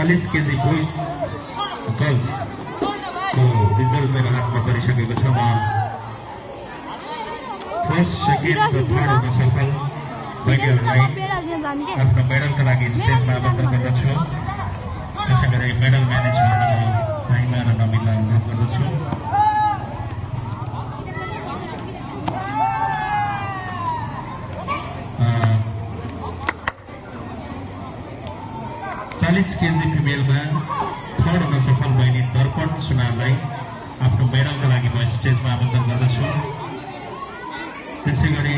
40 KG boys girls को result मेरो हातमा परिसकेको छ। म फर्स्ट सेकेन्ड र थर्ड हुन सफल बहिनीहरूलाई आफ्नो मेडलका लागि स्टेजमा आमन्त्रण गर्दछु। त्यसै गरी मेडल म्यानेज गर्न म साइमा र नमिललाई अनुरोध गर्दछु। केजी फिमेलमा थर्ड हुन सफल बहिनी दर्पण सुनारलाई आफ्नो मेडलका लागि म स्टेजमा आमन्त्रण गर्दछु। त्यसै गरी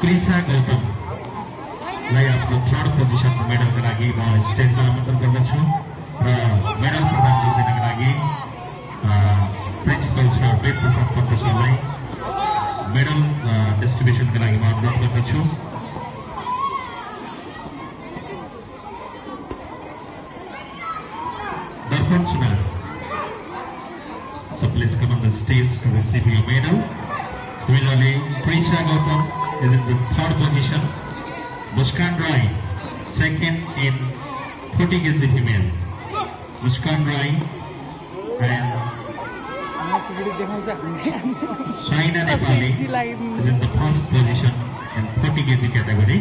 कृषा गौतमलाई आफ्नो थर्ड पोजिसनको मेडलका लागि म स्टेजमा आमन्त्रण गर्दछु र मेडल प्रदान गरिदिनका लागि प्रिन्सिपल सर वेद प्रसाद पन्त सरलाई मेडल डिस्ट्रिब्युसनका लागि म अनुरोध गर्दछु। Darpan Sunar, so please come on the stage to receive your medal. Similarly, Prisha Gautam is in the third position. Muskan Rai, second in 40 kg female. Muskan Rai and Shaina Nepali is in the first position in 40 kg category.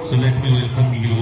So let me welcome you